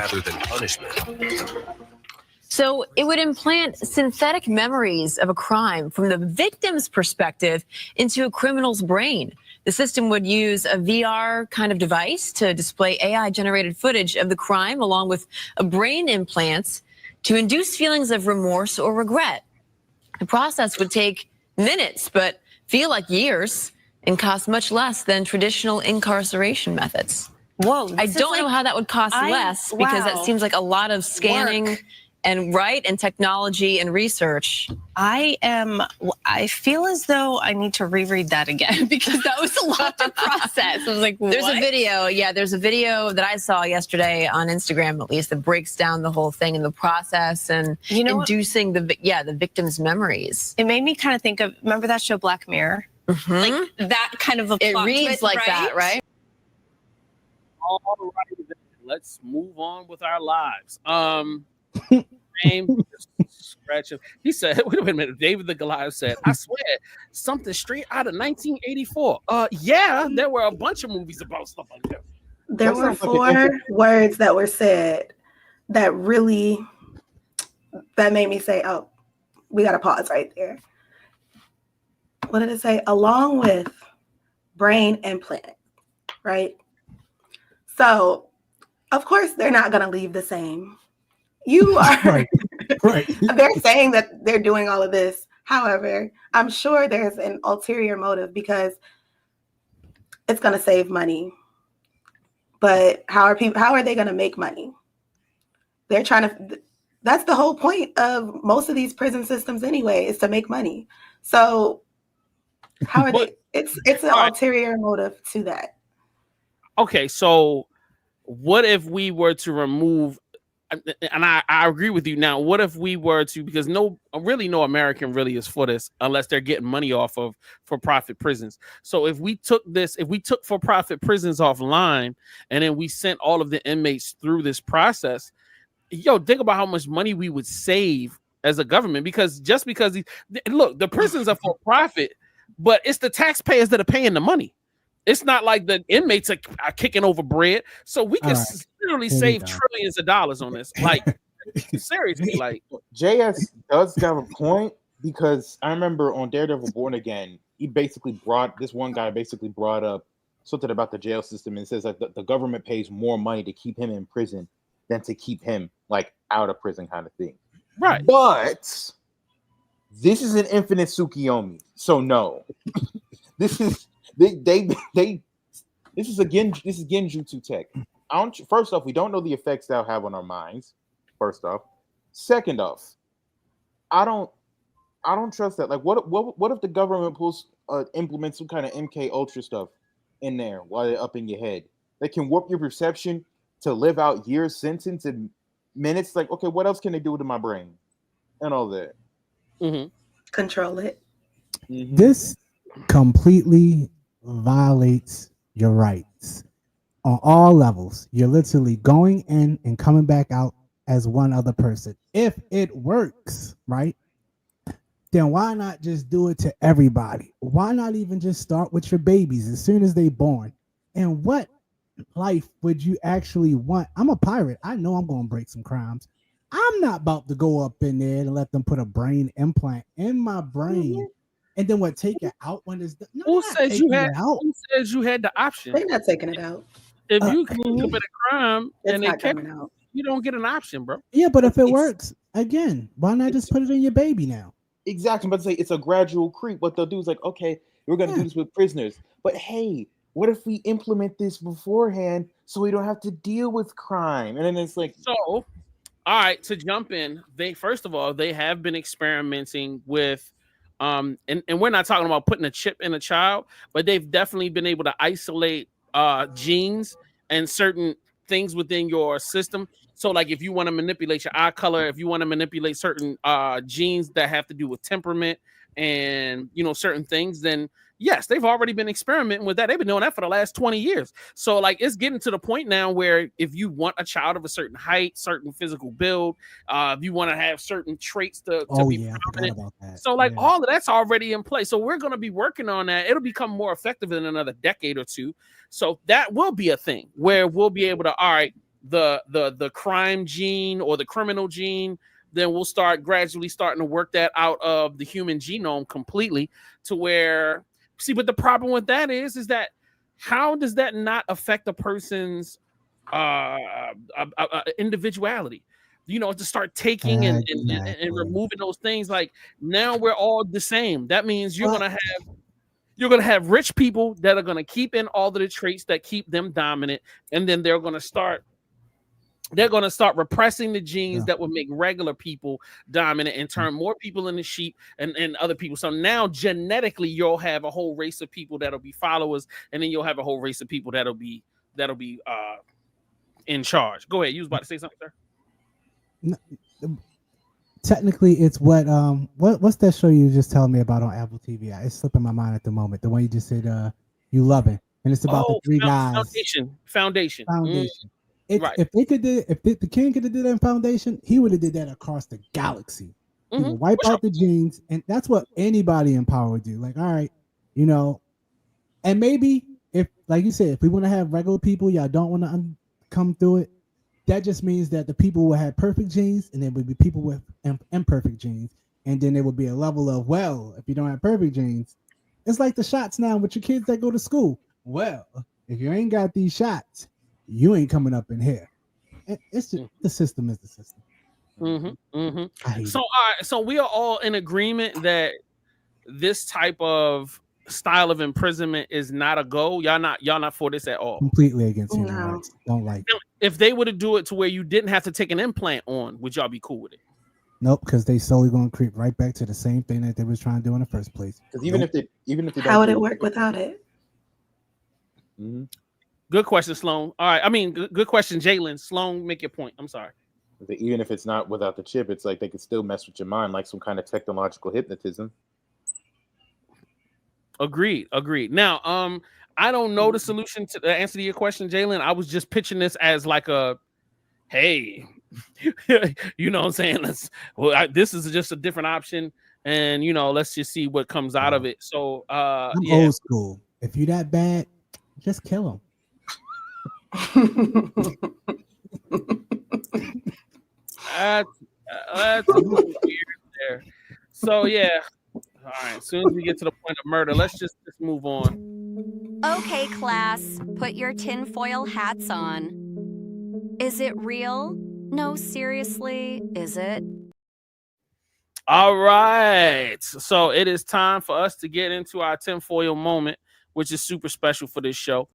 rather than punishment. So it would implant synthetic memories of a crime from the victim's perspective into a criminal's brain. The system would use a VR kind of device to display AI-generated footage of the crime along with a brain implants to induce feelings of remorse or regret. The process would take minutes, but feel like years and cost much less than traditional incarceration methods. Whoa. I don't know how that would cost less because that seems like a lot of scanning and technology and research. I feel as though I need to reread that again because that was a lot to process. I was like, what? There's a video that I saw yesterday on Instagram, at least, that breaks down the whole thing and the process and inducing the victim's memories. It made me kind of think of, remember that show Black Mirror? Mm-hmm. Like that kind of a It plot reads twist, like right? that, right? All right, let's move on with our lives. Scratch him. He said, wait a minute, David the Goliath said, I swear, something straight out of 1984. Yeah, there were a bunch of movies about stuff like that. There were 4 words that were said that made me say, oh, we got to pause right there. What did it say? Along with brain implant, right? So, of course, they're not going to leave the same. You are right. They're saying that they're doing all of this. However, I'm sure there's an ulterior motive because it's going to save money. But how are they going to make money? They're trying to, that's the whole point of most of these prison systems anyway, is to make money. So how are they? It's an ulterior motive to that. Okay, so what if we were to remove, and I agree with you now, what if we were to, because no American really is for this unless they're getting money off of for-profit prisons. So if we took for-profit prisons offline and then we sent all of the inmates through this process, think about how much money we would save as a government, because the prisons are for profit, but it's the taxpayers that are paying the money. It's not like the inmates are kicking over bread. So we can literally save trillions of dollars on this. Like, seriously, like. JS does have a point, because I remember on Daredevil Born Again, this one guy brought up something about the jail system and says that the government pays more money to keep him in prison than to keep him like out of prison kind of thing. Right. But this is an infinite Tsukiyomi. So no. This is Genjutsu tech. First off, we don't know the effects that'll have on our minds. First off. Second off, I don't trust that. Like, what if the government implements some kind of MK Ultra stuff in there while they're up in your head? They can warp your perception to live out years sentence in minutes. Like, okay, what else can they do to my brain and all that? Mm-hmm. Control it. Mm-hmm. This completely violates your rights on all levels. You're literally going in and coming back out as one other person. If it works, right, then why not just do it to everybody? Why not even just start with your babies as soon as they're born? And what life would you actually want? I'm a pirate. I know I'm going to break some crimes. I'm not about to go up in there and let them put a brain implant in my brain and then take it out when it's done. No, Who says you had the option? They're not taking it out. If you commit a crime and it's not coming out, you don't get an option, bro. Yeah, but if it works, again, why not just put it in your baby now? Exactly. I'm about to say it's a gradual creep. What they'll do is like, okay, we're going to do this with prisoners. But hey, what if we implement this beforehand so we don't have to deal with crime? And then it's like... So, all right, to jump in, they have been experimenting with, and we're not talking about putting a chip in a child, but they've definitely been able to isolate genes and certain things within your system. So like if you want to manipulate your eye color, if you want to manipulate certain genes that have to do with temperament and certain things, then yes, they've already been experimenting with that. They've been doing that for the last 20 years. So like it's getting to the point now where if you want a child of a certain height, certain physical build, if you want to have certain traits to be prominent. So like all of that's already in place. So we're going to be working on that. It'll become more effective in another decade or two. So that will be a thing where we'll be able to, all right, the crime gene or the criminal gene, then we'll start gradually starting to work that out of the human genome completely to where, see, but the problem with that is that how does that not affect a person's individuality? You know, to start taking and Exactly. removing those things. Like now we're all the same. That means you're Well, gonna have rich people that are gonna keep in all of the traits that keep them dominant, and then they're gonna start repressing the genes Yeah. that would make regular people dominant and turn more people into sheep and other people. So now genetically you'll have a whole race of people that'll be followers, and then you'll have a whole race of people that'll be in charge. Go ahead. You was about to say something, sir? Technically, it's what's that show you just telling me about on Apple TV? It's slipping my mind at the moment. The one you just said you love it, and it's about the three guys. Foundation. Right. If the king could have did that in Foundation, he would have did that across the galaxy. He would wipe out the genes, and that's what anybody in power would do. Like, all right, you know, and maybe if, like you said, if we want to have regular people, y'all don't want to come through it. That just means that the people will have perfect genes, and there would be people with imperfect genes, and then there would be a level of, well, if you don't have perfect genes, it's like the shots now with your kids that go to school. Well, if you ain't got these shots, you ain't coming up in here. It's just, the system is the system. I hate it. So, all right, so we are all in agreement that this type of style of imprisonment is not a go. Y'all not for this at all. Completely against human No. rights. Don't like it. If they were to do it to where you didn't have to take an implant on, would y'all be cool with it? Nope, because they slowly going to creep right back to the same thing that they was trying to do in the first place. Because even if they how would it work without it? Mhm. Good question, Sloan. All right, I mean, good question, Jalen. Sloan, make your point. I'm sorry. Even if it's not without the chip, it's like they could still mess with your mind, like some kind of technological hypnotism. Agreed. Now, I don't know the solution to the answer to your question, Jalen. I was just pitching this as like a, hey, you know what I'm saying? This is just a different option, and you know, let's just see what comes out of it. So, I'm yeah. old school. If you that bad, just kill him. That's a little weird there. So yeah. All right. As soon as we get to the point of murder, let's just move on. Okay, class, put your tinfoil hats on. Is it real? No, seriously, is it? All right. So it is time for us to get into our tinfoil moment, which is super special for this show.